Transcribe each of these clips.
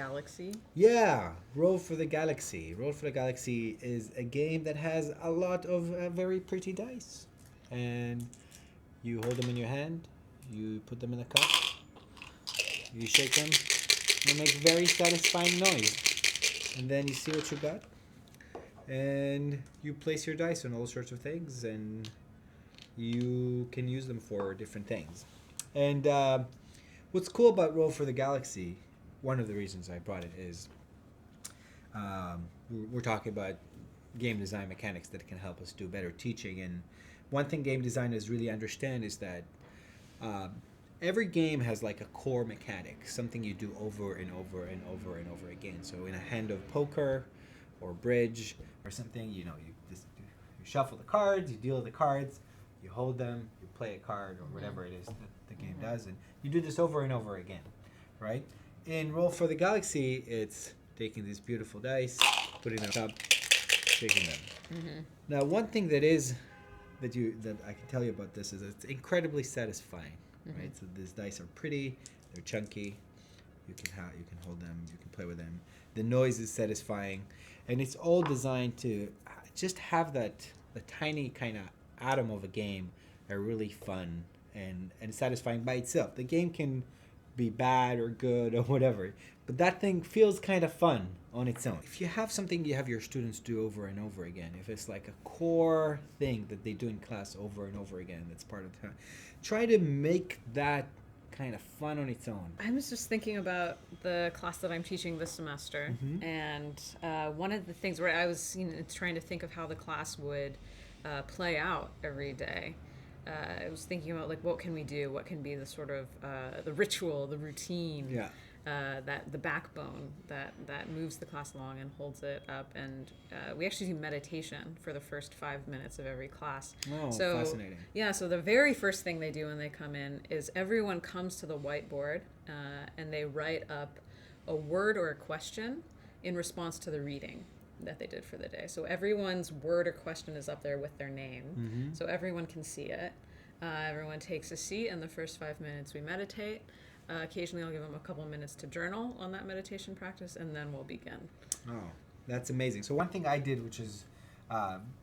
Galaxy? Yeah, Roll for the Galaxy. Roll for the Galaxy is a game that has a lot of very pretty dice. And you hold them in your hand, you put them in a cup, you shake them, they make very satisfying noise. And then you see what you got, and you place your dice on all sorts of things, and you can use them for different things. And what's cool about Roll for the Galaxy, one of the reasons I brought it is we're talking about game design mechanics that can help us do better teaching. And one thing game designers really understand is that um, every game has like a core mechanic, something you do over and over and over and over again. So in a hand of poker or bridge or something, you shuffle the cards, you deal the cards, you hold them, you play a card or whatever it is that the game does, and you do this over and over again, right? In Roll for the Galaxy, it's taking these beautiful dice, putting them up, shaking them. Mm-hmm. Now, one thing that I can tell you about this is it's incredibly satisfying, right? So these dice are pretty, they're chunky. You can hold them, you can play with them. The noise is satisfying, and it's all designed to just have the tiny kind of atom of a game are really fun and satisfying by itself. The game can be bad or good or whatever, but that thing feels kind of fun on its own. If you have something you have your students do over and over again, if it's like a core thing that they do in class over and over again, that's part of the time, try to make that kind of fun on its own. I was just thinking about the class that I'm teaching this semester, and one of the things where I was trying to think of how the class would play out every day. I was thinking about what can we do? What can be the sort of the ritual, the routine, that the backbone that moves the class along and holds it up. And we actually do meditation for the first 5 minutes of every class. Oh, so, fascinating. Yeah, so the very first thing they do when they come in is everyone comes to the whiteboard and they write up a word or a question in response to the reading that they did for the day. So everyone's word or question is up there with their name, so everyone can see it. Everyone takes a seat, and the first 5 minutes we meditate. Occasionally I'll give them a couple minutes to journal on that meditation practice, and then we'll begin. Oh, that's amazing. So one thing I did, which is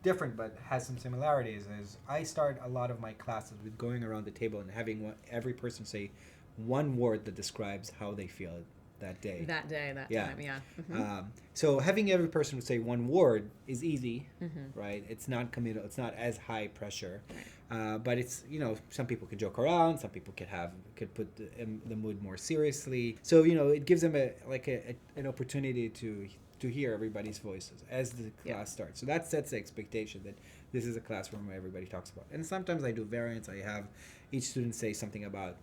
different but has some similarities, is I start a lot of my classes with going around the table and having every person say one word that describes how they feel that day. That time, yeah. So having every person say one word is easy, right? It's not committal. It's not as high pressure, but it's some people can joke around. Some people could put the mood more seriously. So it gives them an opportunity to hear everybody's voices as the class starts. So that sets the expectation that this is a classroom where everybody talks about. And sometimes I do variants. I have each student say something about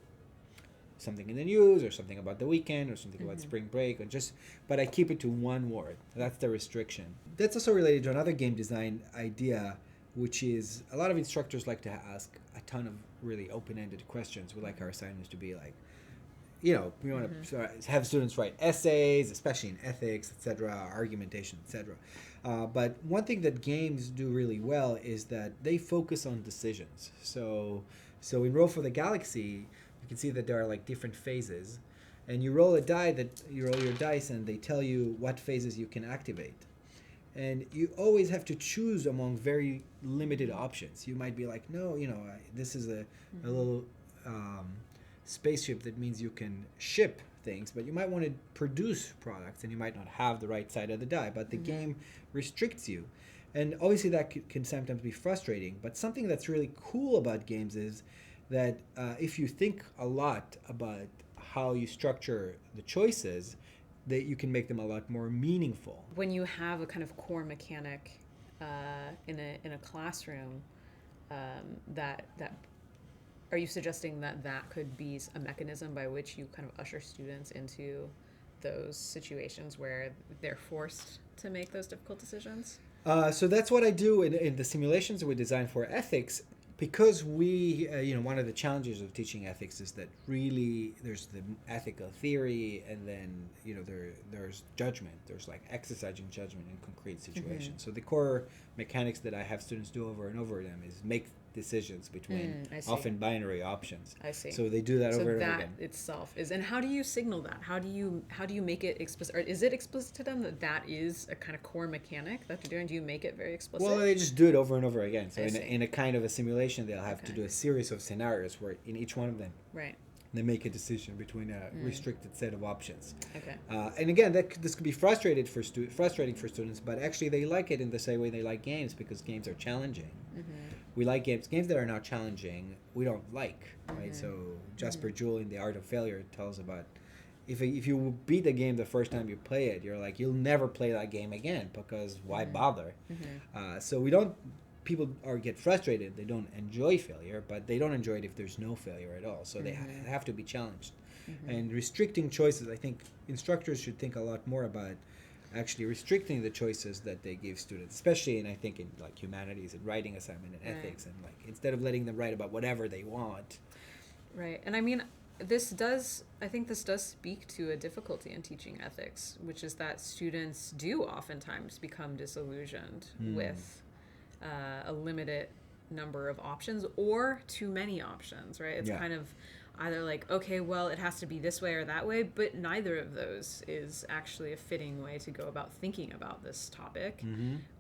something in the news or something about the weekend or something about spring break, but I keep it to one word. That's the restriction. That's also related to another game design idea, which is a lot of instructors like to ask a ton of really open-ended questions. We like our assignments to be like, we want to have students write essays, especially in ethics, etc., argumentation, etc. But one thing that games do really well is that they focus on decisions. So in Roll for the Galaxy, you can see that there are like different phases, and you roll your dice, and they tell you what phases you can activate. And you always have to choose among very limited options. You might be like, no, this is a little spaceship that means you can ship things, but you might want to produce products, and you might not have the right side of the die, but the game restricts you. And obviously that can sometimes be frustrating, but something that's really cool about games is that if you think a lot about how you structure the choices, that you can make them a lot more meaningful. When you have a kind of core mechanic in a classroom, that are you suggesting that could be a mechanism by which you kind of usher students into those situations where they're forced to make those difficult decisions? So that's what I do in the simulations that we design for ethics. Because we, one of the challenges of teaching ethics is that really there's the ethical theory, and then, there's judgment. There's like exercising judgment in concrete situations. So the core mechanics that I have students do over and over them is make decisions between I see. often binary options. I see. So they do that over and over that again. itself is, and how do you signal that? How do you make it explicit? Or is it explicit to them that is a kind of core mechanic that they're doing? Do you make it very explicit? Well, they just do it over and over again. So I in a kind of a simulation, they'll have to Okay. do a series of scenarios where in each one of them, Right. they make a decision between a restricted set of options. Okay. And again, this could be frustrating for students, but actually they like it in the same way they like games, because games are challenging. We like games that are not challenging we don't like, right? So Jasper Jewell in The Art of Failure tells about if you beat the game the first time you play it, you're like, you'll never play that game again, because why bother? So people get frustrated, they don't enjoy failure, but they don't enjoy it if there's no failure at all. So they have to be challenged. And restricting choices, I think instructors should think a lot more about actually restricting the choices that they give students, especially in like humanities and writing assignment and ethics, and like instead of letting them write about whatever they want. Right. And I mean, I think this does speak to a difficulty in teaching ethics, which is that students do oftentimes become disillusioned with a limited number of options or too many options, right? It's kind of either like, okay, well, it has to be this way or that way, but neither of those is actually a fitting way to go about thinking about this topic.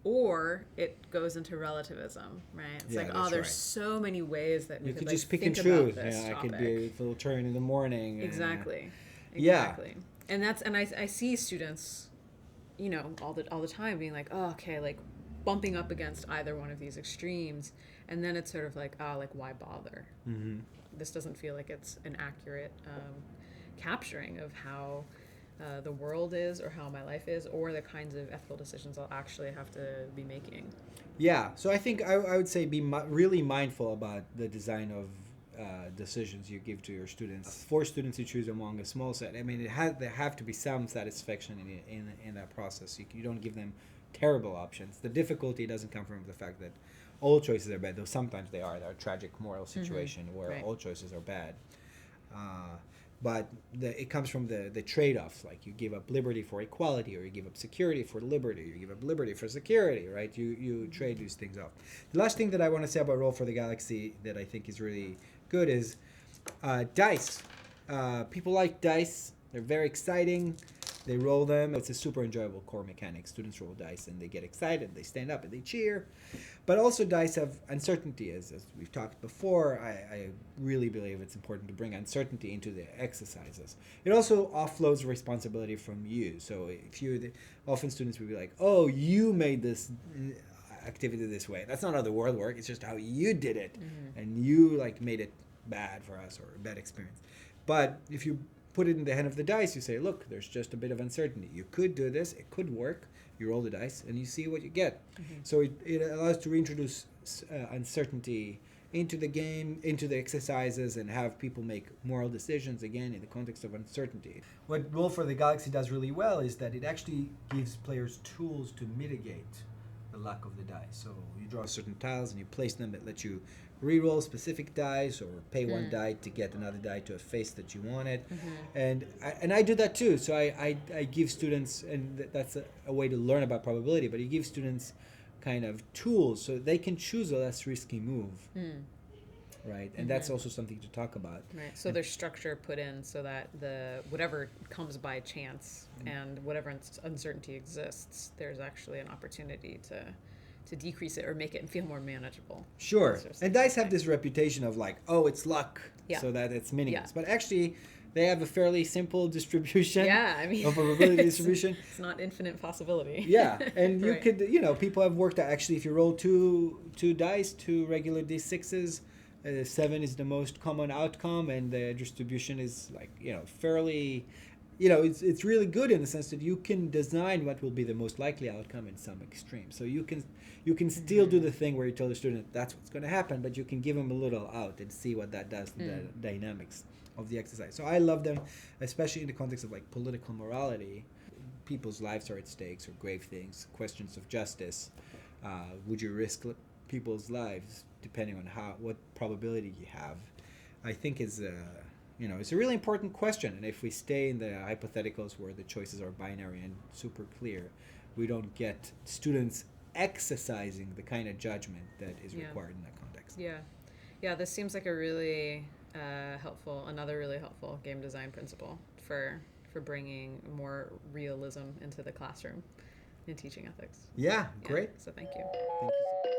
Or it goes into relativism, right? It's like, there's so many ways that we could like, just pick think and choose. about this I topic. could be a little turn in the morning. Exactly. Yeah. And I see students, all the time being like, oh, okay, like bumping up against either one of these extremes, and then it's sort of like, why bother? This doesn't feel like it's an accurate capturing of how the world is, or how my life is, or the kinds of ethical decisions I'll actually have to be making. Yeah, so I think I would say be really mindful about the design of decisions you give to your students. For students to choose among a small set, I mean, there have to be some satisfaction in that process. You don't give them terrible options. The difficulty doesn't come from the fact that all choices are bad, though sometimes they are. They're a tragic moral situation where all choices are bad. But it comes from the trade-offs, like you give up liberty for equality, or you give up security for liberty, or you give up liberty for security, right? You trade these things off. The last thing that I want to say about Roll for the Galaxy that I think is really good is dice. People like dice. They're very exciting. They roll them. It's a super enjoyable core mechanic. Students roll dice and they get excited. They stand up and they cheer. But also dice have uncertainty, as we've talked before. I really believe it's important to bring uncertainty into the exercises. It also offloads responsibility from you. So often students will be like, oh, you made this activity this way. That's not how the world works. It's just how you did it. And you made it bad for us, or a bad experience. But if you put it in the hand of the dice, you say, look, there's just a bit of uncertainty. You could do this, it could work. You roll the dice and you see what you get. So it allows to reintroduce uncertainty into the game, into the exercises, and have people make moral decisions again in the context of uncertainty. What Roll for the Galaxy does really well is that it actually gives players tools to mitigate the luck of the dice. So you draw certain tiles and you place them that let you re-roll specific dice, or pay one die to get another die to a face that you wanted. And I do that too. So I give students, and that's a way to learn about probability, but you give students kind of tools so they can choose a less risky move. Right, and that's also something to talk about. Right, so there's structure put in so that whatever comes by chance and whatever uncertainty exists, there's actually an opportunity to decrease it or make it feel more manageable. Sure, and dice have this reputation of it's luck, so that it's meaningless. But actually, they have a fairly simple distribution. Of probability distribution. It's not infinite possibility. Yeah, and you could, people have worked out, actually, if you roll two dice, two regular D6s, 7 is the most common outcome, and the distribution is fairly, it's really good in the sense that you can design what will be the most likely outcome in some extreme. So you can still do the thing where you tell the student that's what's going to happen, but you can give them a little out and see what that does to the dynamics of the exercise. So I love them, especially in the context of political morality. People's lives are at stakes, or grave things, questions of justice. Would you risk people's lives depending on what probability you have? I think it's a really important question. And if we stay in the hypotheticals where the choices are binary and super clear, we don't get students exercising the kind of judgment that is required in that context. context. Yeah, this seems like a really another really helpful game design principle for bringing more realism into the classroom in teaching ethics. Yeah, great. So thank you. Thank you.